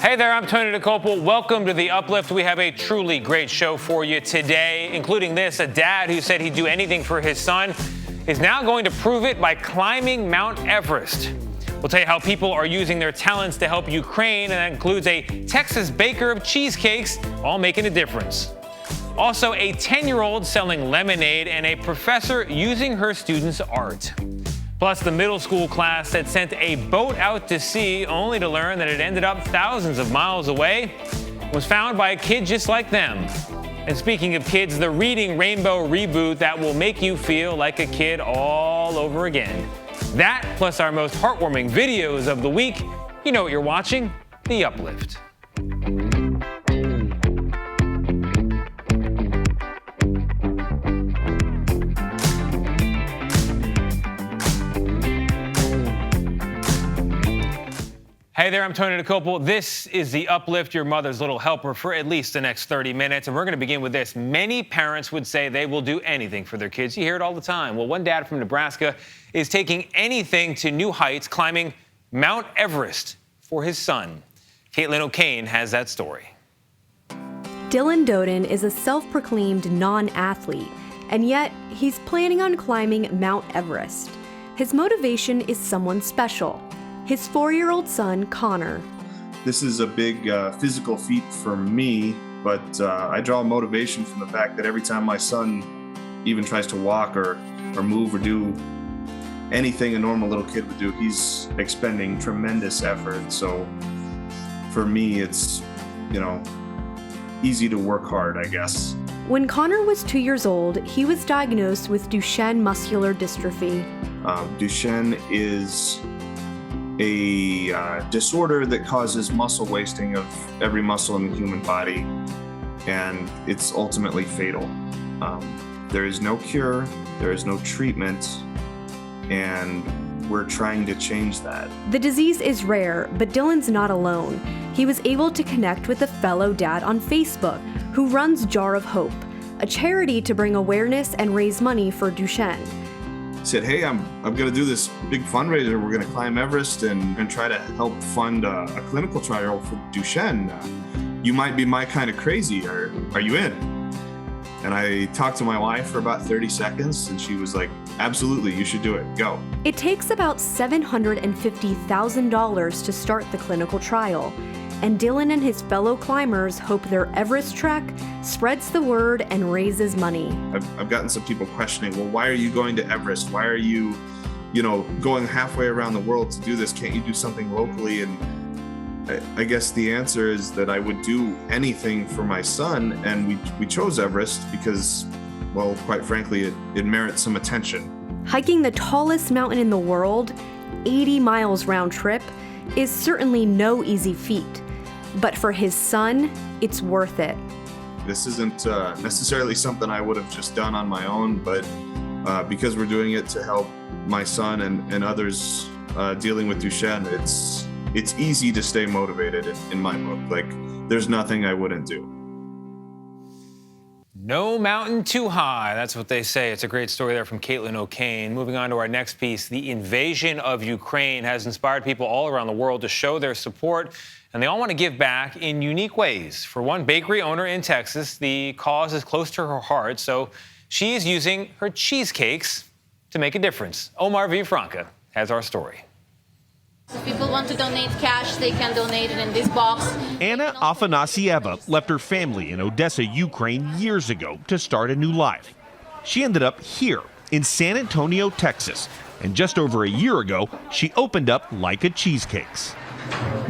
Hey there, I'm Tony DeCopel. Welcome to the Uplift. We have a truly great show for you today, including this. A dad who said he'd do anything for his son is now going to prove it by climbing Mount Everest. We'll tell you how people are using their talents to help Ukraine, and that includes a Texas baker of cheesecakes, all making a difference. Also, a 10-year-old selling lemonade and a professor using her students' art. Plus, the middle school class that sent a boat out to sea only to learn that it ended up thousands of miles away was found by a kid just like them. And speaking of kids, the Reading Rainbow reboot that will make you feel like a kid all over again. That, plus our most heartwarming videos of the week. You know what you're watching, The Uplift. Hey there, I'm Tony DeCopel. This is The Uplift, your mother's little helper for at least the next 30 minutes. And we're going to begin with this. Many parents would say they will do anything for their kids. You hear it all the time. Well, one dad from Nebraska is taking anything to new heights, climbing Mount Everest for his son. Caitlin O'Kane has that story. Dylan Doden is a self-proclaimed non-athlete, and yet he's planning on climbing Mount Everest. His motivation is someone special. His 4-year-old son, Connor. This is a big physical feat for me, but I draw motivation from the fact that every time my son even tries to walk or move or do anything a normal little kid would do, he's expending tremendous effort. So for me, it's, easy to work hard, I guess. When Connor was 2 years old, he was diagnosed with Duchenne muscular dystrophy. Duchenne is a disorder that causes muscle wasting of every muscle in the human body, and it's ultimately fatal. There is no cure, there is no treatment, and we're trying to change that. The disease is rare, but Dylan's not alone. He was able to connect with a fellow dad on Facebook who runs Jar of Hope, a charity to bring awareness and raise money for Duchenne. Said, hey, I'm going to do this big fundraiser. We're going to climb Everest and try to help fund a clinical trial for Duchenne. You might be my kind of crazy. Are you in? And I talked to my wife for about 30 seconds, and she was like, absolutely, you should do it. Go. It takes about $750,000 to start the clinical trial. And Dylan and his fellow climbers hope their Everest trek spreads the word and raises money. I've gotten some people questioning, well, why are you going to Everest? Why are you, going halfway around the world to do this? Can't you do something locally? And I guess the answer is that I would do anything for my son. And we chose Everest because, well, quite frankly, it merits some attention. Hiking the tallest mountain in the world, 80 miles round trip, is certainly no easy feat. But for his son, it's worth it. This isn't necessarily something I would have just done on my own, but because we're doing it to help my son and others dealing with Duchenne, it's easy to stay motivated in my book. Like, there's nothing I wouldn't do. No mountain too high. That's what they say. It's a great story there from Caitlin O'Kane. Moving on to our next piece, the invasion of Ukraine has inspired people all around the world to show their support, and they all want to give back in unique ways. For one bakery owner in Texas, the cause is close to her heart, so she is using her cheesecakes to make a difference. Omar Villafranca has our story. If people want to donate cash, they can donate it in this box. Anna Afanasieva left her family in Odessa, Ukraine years ago to start a new life. She ended up here in San Antonio, Texas, and just over a year ago, she opened up Leica Cheesecakes.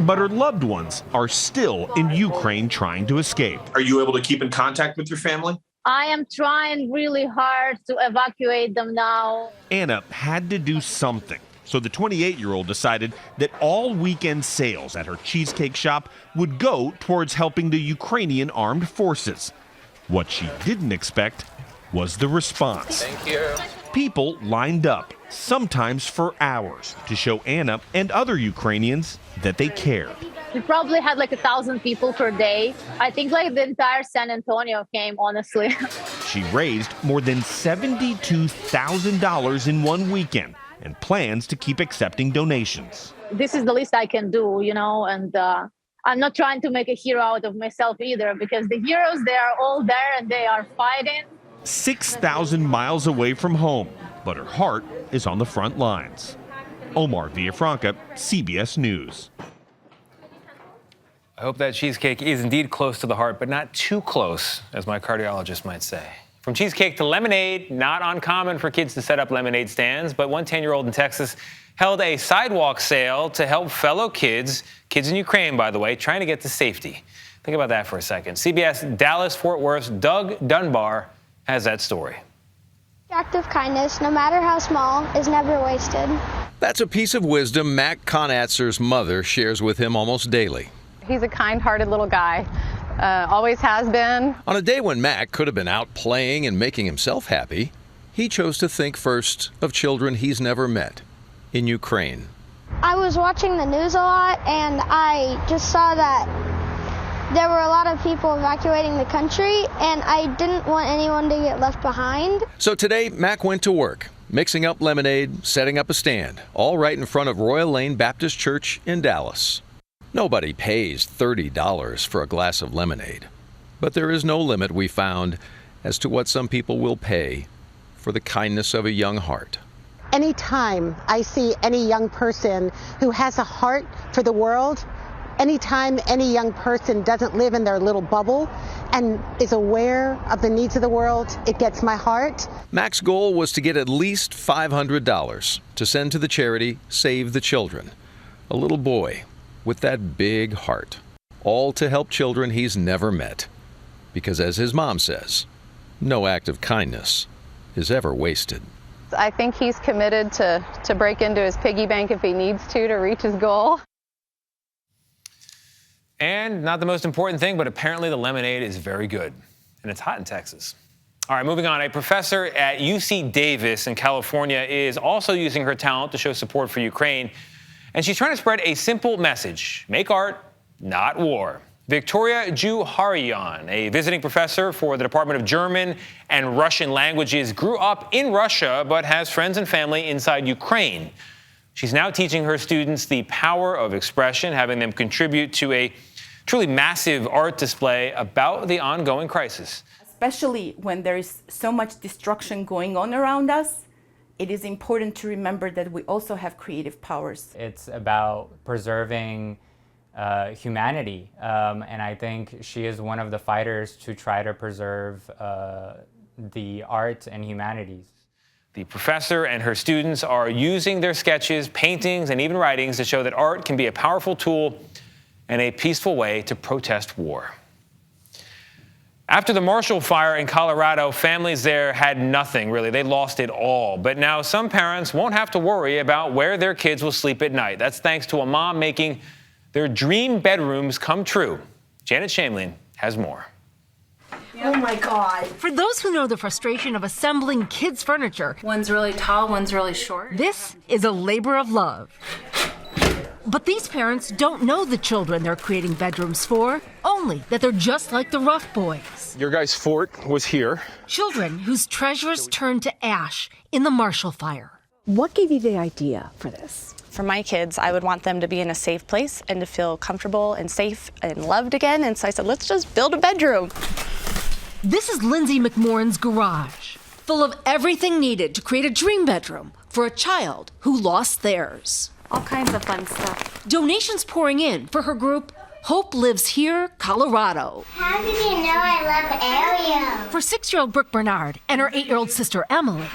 But her loved ones are still in Ukraine trying to escape. Are you able to keep in contact with your family? I am trying really hard to evacuate them now. Anna had to do something. So the 28-year-old decided that all weekend sales at her cheesecake shop would go towards helping the Ukrainian armed forces. What she didn't expect was the response. Thank you. People lined up, sometimes for hours, to show Anna and other Ukrainians that they cared. We probably had like 1,000 people per day. I think like the entire San Antonio came, honestly. She raised more than $72,000 in one weekend and plans to keep accepting donations. This is the least I can do, and I'm not trying to make a hero out of myself either, because the heroes, they are all there and they are fighting. 6,000 miles away from home, but her heart is on the front lines. Omar Villafranca, CBS News. I hope that cheesecake is indeed close to the heart, but not too close, as my cardiologist might say. From cheesecake to lemonade, not uncommon for kids to set up lemonade stands, but one 10-year-old in Texas held a sidewalk sale to help fellow kids in Ukraine, by the way, trying to get to safety. Think about that for a second. CBS Dallas-Fort Worth's Doug Dunbar has that story. The act of kindness, no matter how small, is never wasted. That's a piece of wisdom Mac Conatzer's mother shares with him almost daily. He's a kind-hearted little guy, always has been. On a day when Mac could have been out playing and making himself happy, he chose to think first of children he's never met in Ukraine. I was watching the news a lot, and I just saw that there were a lot of people evacuating the country, and I didn't want anyone to get left behind. So today, Mac went to work, mixing up lemonade, setting up a stand, all right in front of Royal Lane Baptist Church in Dallas. Nobody pays $30 for a glass of lemonade, but there is no limit, we found, as to what some people will pay for the kindness of a young heart. Anytime I see any young person who has a heart for the world, anytime any young person doesn't live in their little bubble and is aware of the needs of the world, it gets my heart. Mac's goal was to get at least $500 to send to the charity Save the Children, a little boy with that big heart, all to help children he's never met. Because as his mom says, no act of kindness is ever wasted. I think he's committed to break into his piggy bank if he needs to reach his goal. And not the most important thing, but apparently the lemonade is very good. And it's hot in Texas. All right, moving on. A professor at UC Davis in California is also using her talent to show support for Ukraine. And she's trying to spread a simple message: make art, not war. Victoria Juharian, a visiting professor for the Department of German and Russian Languages, grew up in Russia but has friends and family inside Ukraine. She's now teaching her students the power of expression, having them contribute to a truly massive art display about the ongoing crisis. Especially when there is so much destruction going on around us, it is important to remember that we also have creative powers. It's about preserving humanity, and I think she is one of the fighters to try to preserve the art and humanities. The professor and her students are using their sketches, paintings, and even writings to show that art can be a powerful tool and a peaceful way to protest war. After the Marshall Fire in Colorado, families there had nothing, really. They lost it all. But now some parents won't have to worry about where their kids will sleep at night. That's thanks to a mom making their dream bedrooms come true. Janet Shamlin has more. Oh my God. For those who know the frustration of assembling kids' furniture, one's really tall, one's really short. This is a labor of love. But these parents don't know the children they're creating bedrooms for, only that they're just like the Rough Boys. Your guy's fort was here. Children whose treasures turned to ash in the Marshall Fire. What gave you the idea for this? For my kids, I would want them to be in a safe place and to feel comfortable and safe and loved again. And so I said, let's just build a bedroom. This is Lindsay McMorrin's garage, full of everything needed to create a dream bedroom for a child who lost theirs. All kinds of fun stuff. Donations pouring in for her group, Hope Lives Here, Colorado. How did you know I love Ariel? For 6-year-old Brooke Bernard and her 8-year-old sister Emily,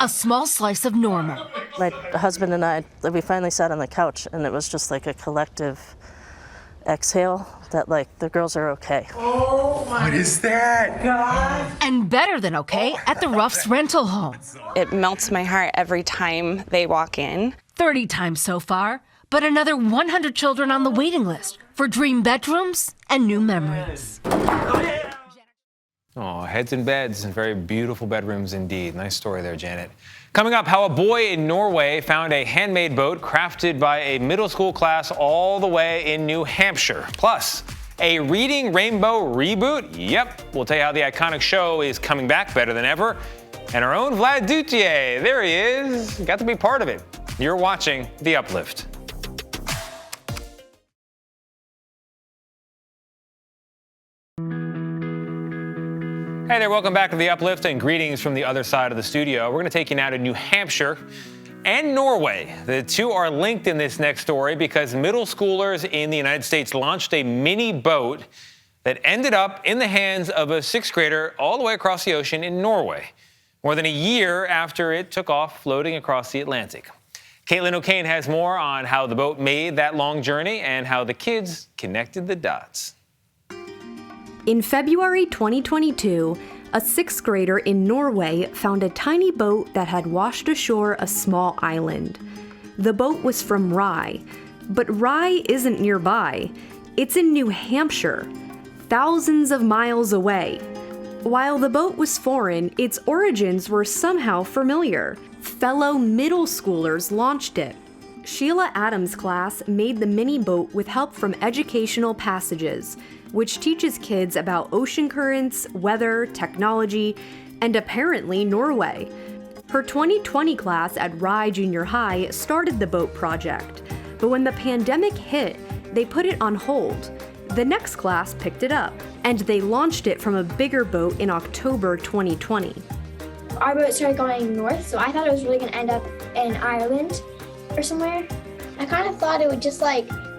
a small slice of normal. My husband and I, we finally sat on the couch, and it was just like a collective exhale that, like, the girls are okay. Oh, what is that? God. And better than okay at the Ruffs rental home. It melts my heart every time they walk in. 30 times so far, but another 100 children on the waiting list for dream bedrooms and new memories. Oh, heads in beds and very beautiful bedrooms indeed. Nice story there, Janet. Coming up, how a boy in Norway found a handmade boat crafted by a middle school class all the way in New Hampshire. Plus, a Reading Rainbow reboot? Yep, we'll tell you how the iconic show is coming back better than ever. And our own Vlad Duthier, there he is, got to be part of it. You're watching The Uplift. Hey there, welcome back to the Uplift and greetings from the other side of the studio. We're going to take you now to New Hampshire and Norway. The two are linked in this next story because middle schoolers in the United States launched a mini boat that ended up in the hands of a sixth grader all the way across the ocean in Norway, more than a year after it took off floating across the Atlantic. Caitlin O'Kane has more on how the boat made that long journey and how the kids connected the dots. In February 2022, a sixth grader in Norway found a tiny boat that had washed ashore a small island. The boat was from Rye, but Rye isn't nearby. It's in New Hampshire, thousands of miles away. While the boat was foreign, its origins were somehow familiar. Fellow middle schoolers launched it. Sheila Adams' class made the mini boat with help from Educational Passages, which teaches kids about ocean currents, weather, technology, and apparently Norway. Her 2020 class at Rye Junior High started the boat project, but when the pandemic hit, they put it on hold. The next class picked it up, and they launched it from a bigger boat in October 2020. Our boat started going north, so I thought it was really going to end up in Ireland or somewhere. I kind of thought it would just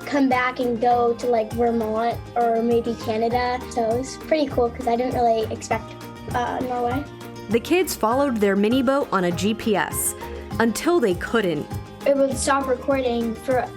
come back and go to Vermont or maybe Canada. So it was pretty cool because I didn't really expect Norway. The kids followed their mini boat on a GPS until they couldn't. It would stop recording for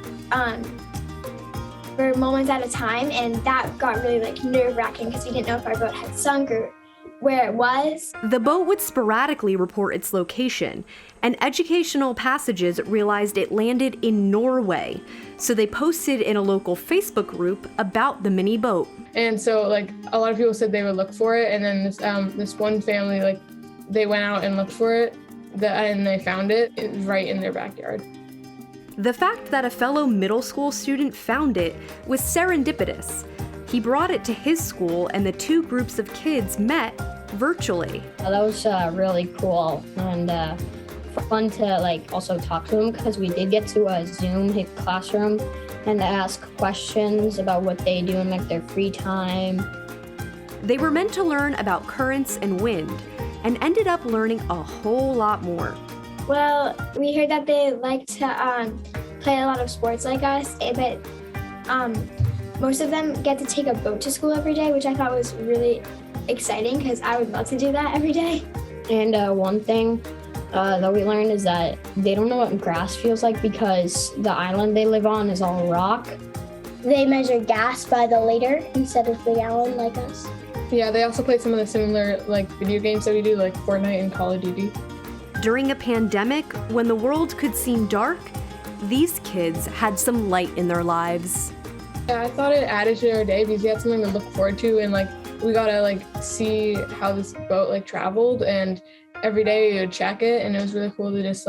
moments at a time, and that got really nerve-wracking because we didn't know if our boat had sunk or where it was. The boat would sporadically report its location, and Educational Passages realized it landed in Norway, so they posted in a local Facebook group about the mini boat. And so a lot of people said they would look for it, and then this one family they went out and looked for it, and they found it. It was right in their backyard. The fact that a fellow middle school student found it was serendipitous. He brought it to his school, and the two groups of kids met virtually. That was really cool and fun to also talk to them, because we did get to Zoom his classroom and ask questions about what they do in their free time. They were meant to learn about currents and wind, and ended up learning a whole lot more. Well, we heard that they like to play a lot of sports like us, but most of them get to take a boat to school every day, which I thought was really exciting because I would love to do that every day. And one thing that we learned is that they don't know what grass feels like because the island they live on is all rock. They measure gas by the liter instead of the gallon like us. Yeah, they also play some of the similar video games that we do, like Fortnite and Call of Duty. During a pandemic, when the world could seem dark, these kids had some light in their lives. Yeah, I thought it added to our day because we had something to look forward to, and we got to see how this boat traveled, and every day we would check it, and it was really cool to just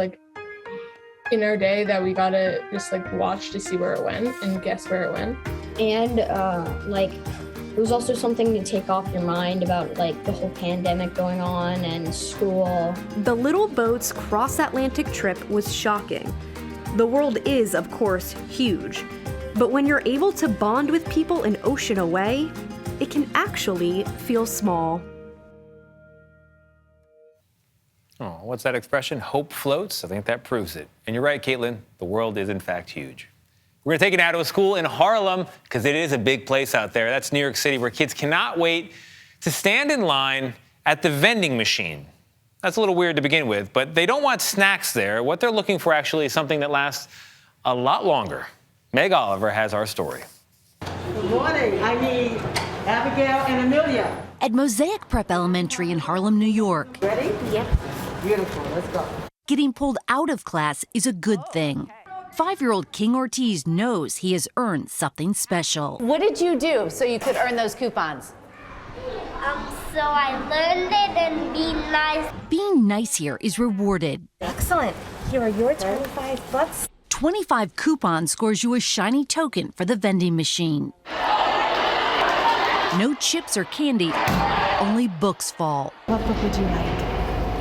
in our day that we got to just watch to see where it went and guess where it went. And it was also something to take off your mind about the whole pandemic going on and school. The little boat's cross-Atlantic trip was shocking. The world is, of course, huge. But when you're able to bond with people an ocean away, it can actually feel small. Oh, what's that expression? Hope floats? I think that proves it. And you're right, Caitlin, the world is in fact huge. We're going to take it now to a school in Harlem because it is a big place out there. That's New York City, where kids cannot wait to stand in line at the vending machine. That's a little weird to begin with, but they don't want snacks there. What they're looking for actually is something that lasts a lot longer. Meg Oliver has our story. Good morning. I need Abigail and Amelia. At Mosaic Prep Elementary in Harlem, New York. Ready? Yep. Beautiful. Let's go. Getting pulled out of class is a good thing. 5-year-old King Ortiz knows he has earned something special. What did you do so you could earn those coupons? So I learned it and be nice. Being nice here is rewarded. Excellent. Here are your $25. 25 coupons scores you a shiny token for the vending machine. No chips or candy, only books fall. What book would you like?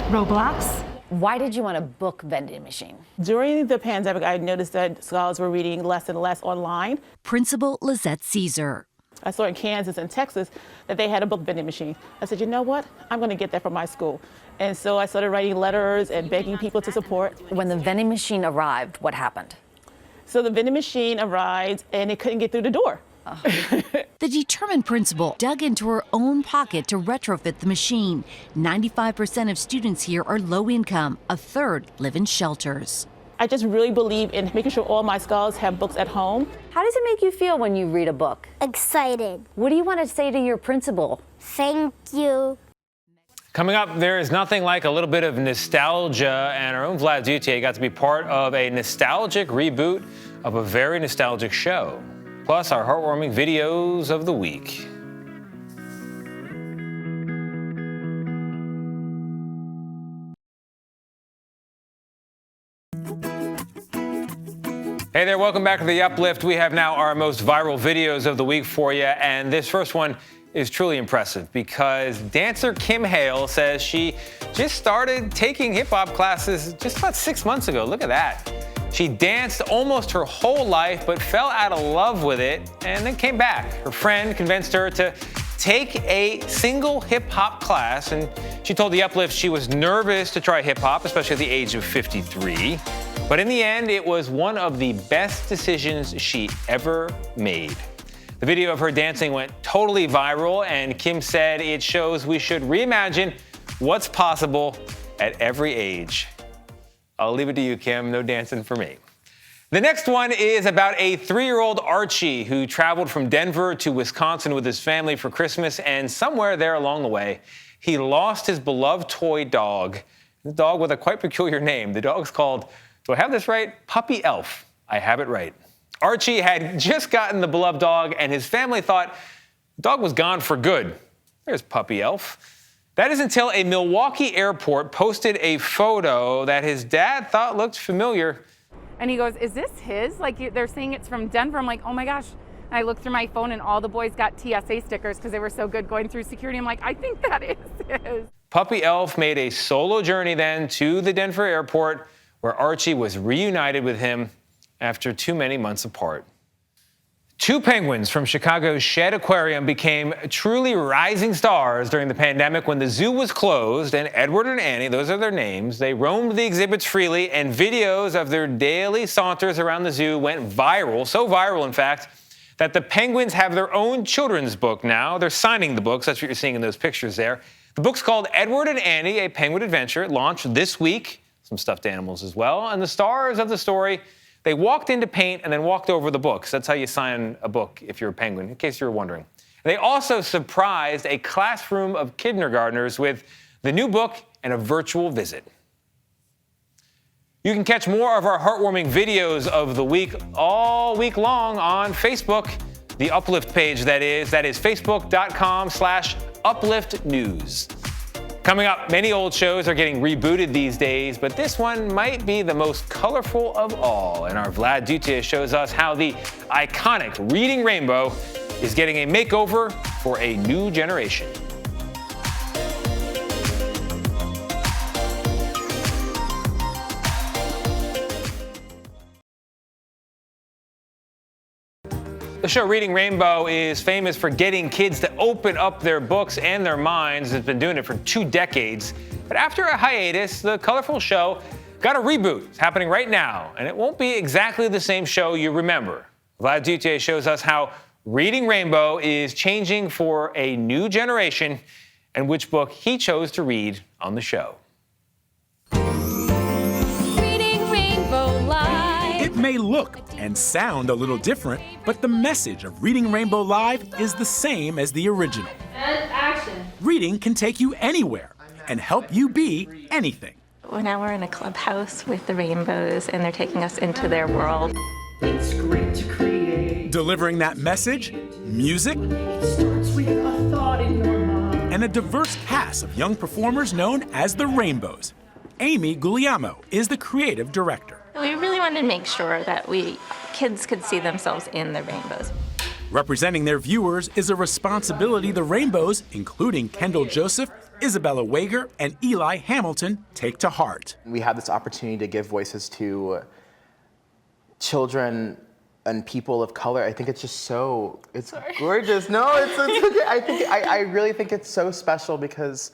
Roblox? Why did you want a book vending machine? During the pandemic, I noticed that scholars were reading less and less online. Principal Lizette Caesar. I saw in Kansas and Texas that they had a book vending machine. I said, you know what? I'm going to get that for my school. And so I started writing letters and begging people to support. When the vending machine arrived, what happened? So the vending machine arrived and it couldn't get through the door. The determined principal dug into her own pocket to retrofit the machine. 95% of students here are low income. A third live in shelters. I just really believe in making sure all my scholars have books at home. How does it make you feel when you read a book? Excited. What do you want to say to your principal? Thank you. Coming up, there is nothing like a little bit of nostalgia, and our own Vlad Duthier got to be part of a nostalgic reboot of a very nostalgic show. Plus, our heartwarming videos of the week. Hey there, welcome back to The Uplift. We have now our most viral videos of the week for you, and this first one is truly impressive because dancer Kim Hale says she just started taking hip-hop classes just about 6 months ago. Look at that. She danced almost her whole life, but fell out of love with it and then came back. Her friend convinced her to take a single hip-hop class, and she told The Uplift she was nervous to try hip-hop, especially at the age of 53. But in the end, it was one of the best decisions she ever made. The video of her dancing went totally viral, and Kim said it shows we should reimagine what's possible at every age. I'll leave it to you, Kim. No dancing for me. The next one is about a 3-year-old Archie who traveled from Denver to Wisconsin with his family for Christmas, and somewhere there along the way, he lost his beloved toy dog. The dog with a quite peculiar name. The dog's called, do I have this right? Puppy Elf. I have it right. Archie had just gotten the beloved dog, and his family thought the dog was gone for good. There's Puppy Elf. That is until a Milwaukee airport posted a photo that his dad thought looked familiar. And he goes, is this his? Like, they're saying it's from Denver. I'm like, oh my gosh. And I looked through my phone and all the boys got TSA stickers because they were so good going through security. I'm like, I think that is his. Puppy Elf made a solo journey then to the Denver airport where Archie was reunited with him after too many months apart. 2 penguins from Chicago's Shed Aquarium became truly rising stars during the pandemic when the zoo was closed, and Edward and Annie, those are their names, they roamed the exhibits freely, and videos of their daily saunters around the zoo went viral, so viral, in fact, that the penguins have their own children's book now. They're signing the books. That's what you're seeing in those pictures there. The book's called Edward and Annie, A Penguin Adventure. It launched this week. Some stuffed animals as well. And the stars of the story, they walked into paint and then walked over the books. That's how you sign a book if you're a penguin, in case you were wondering. They also surprised a classroom of kindergartners with the new book and a virtual visit. You can catch more of our heartwarming videos of the week all week long on Facebook, the Uplift page that is facebook.com/upliftnews. Coming up, many old shows are getting rebooted these days, but this one might be the most colorful of all. And our Vlad Duthier shows us how the iconic Reading Rainbow is getting a makeover for a new generation. The show Reading Rainbow is famous for getting kids to open up their books and their minds. It's been doing it for 2 decades. But after a hiatus, the colorful show got a reboot. It's happening right now, and it won't be exactly the same show you remember. Vlad Duthier shows us how Reading Rainbow is changing for a new generation and which book he chose to read on the show. Reading Rainbow Live. It may look and sound a little different, but the message of Reading Rainbow Live is the same as the original. And action. Reading can take you anywhere and help you be anything. Well, now we're in a clubhouse with the rainbows, and they're taking us into their world. It's great to create. Delivering that message, music, Starts with a thought in your mind. and a diverse cast of young performers known as the Rainbows. Amy Guglielmo is the creative director. We really wanted to make sure that kids could see themselves in the rainbows. Representing their viewers is a responsibility the Rainbows, including Kendall Joseph, Isabella Wager, and Eli Hamilton, take to heart. We have this opportunity to give voices to children and people of color. I think it's just it's gorgeous. No, it's okay. I really think it's so special because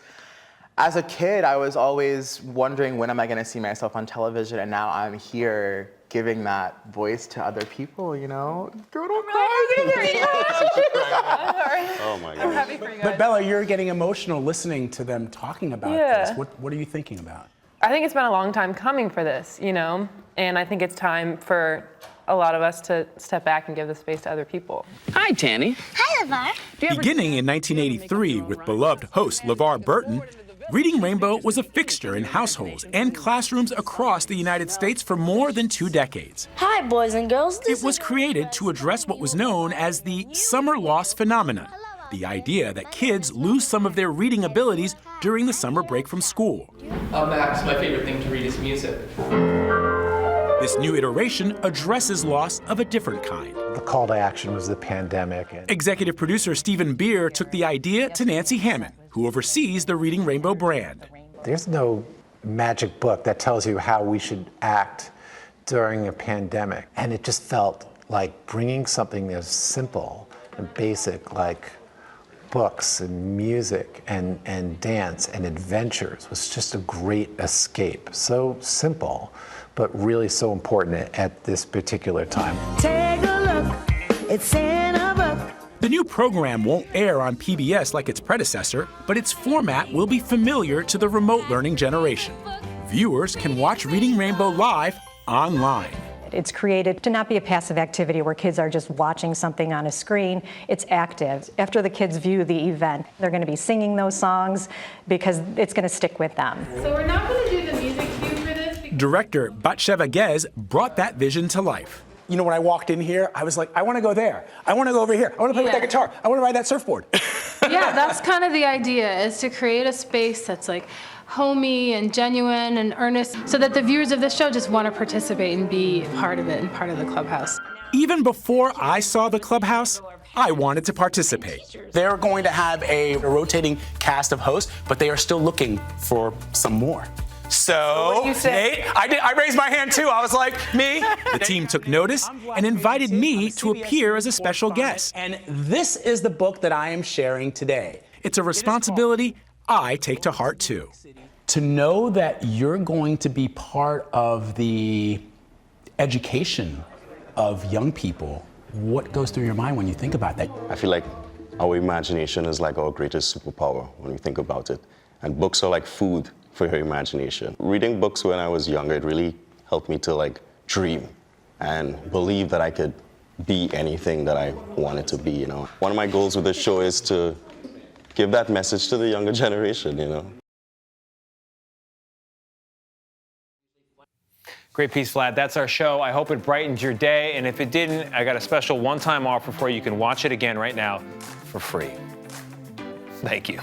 as a kid, I was always wondering when am I gonna see myself on television, and now I'm here giving that voice to other people, you know? Girl, don't cry. Oh my God. I'm happy for you guys. But Bella, you're getting emotional listening to them talking about this. What are you thinking about? I think it's been a long time coming for this, you know? And I think it's time for a lot of us to step back and give the space to other people. Hi, Tanny. Hi, LeVar. Beginning in 1983 with beloved host LeVar Burton, Reading Rainbow was a fixture in households and classrooms across the United States for more than 2 decades. Hi, boys and girls. It was created to address what was known as the summer loss phenomenon, the idea that kids lose some of their reading abilities during the summer break from school. Max, my favorite thing to read is music. This new iteration addresses loss of a different kind. The call to action was the pandemic. Executive producer Stephen Beer took the idea to Nancy Hammond, who oversees the Reading Rainbow brand. There's no magic book that tells you how we should act during a pandemic. And it just felt like bringing something as simple and basic like books and music and dance and adventures was just a great escape. So simple, but really so important at this particular time. Take a look, it's in a book. The new program won't air on PBS like its predecessor, but its format will be familiar to the remote learning generation. Viewers can watch Reading Rainbow live online. It's created to not be a passive activity where kids are just watching something on a screen. It's active. After the kids view the event, they're going to be singing those songs because it's going to stick with them. So we're not going to do the music cue for this. Director Batsheva Gez brought that vision to life. You know, when I walked in here, I was like, I want to go there. I want to go over here. I want to play with that guitar. I want to ride that surfboard. Yeah, that's kind of the idea, is to create a space that's like homey and genuine and earnest so that the viewers of this show just want to participate and be part of it and part of the clubhouse. Even before I saw the clubhouse, I wanted to participate. They're going to have a rotating cast of hosts, but they are still looking for some more. So, Nate, I raised my hand too. I was like, me. The team took notice and invited me to appear as a special guest. And this is the book that I am sharing today. It's a responsibility I take to heart too. To know that you're going to be part of the education of young people, what goes through your mind when you think about that? I feel like our imagination is like our greatest superpower when we think about it. And books are like food for your imagination. Reading books when I was younger, it really helped me to like dream and believe that I could be anything that I wanted to be, you know. One of my goals with this show is to give that message to the younger generation, you know. Great piece, Vlad. That's our show. I hope it brightened your day. And if it didn't, I got a special one-time offer for you. You can watch it again right now for free. Thank you.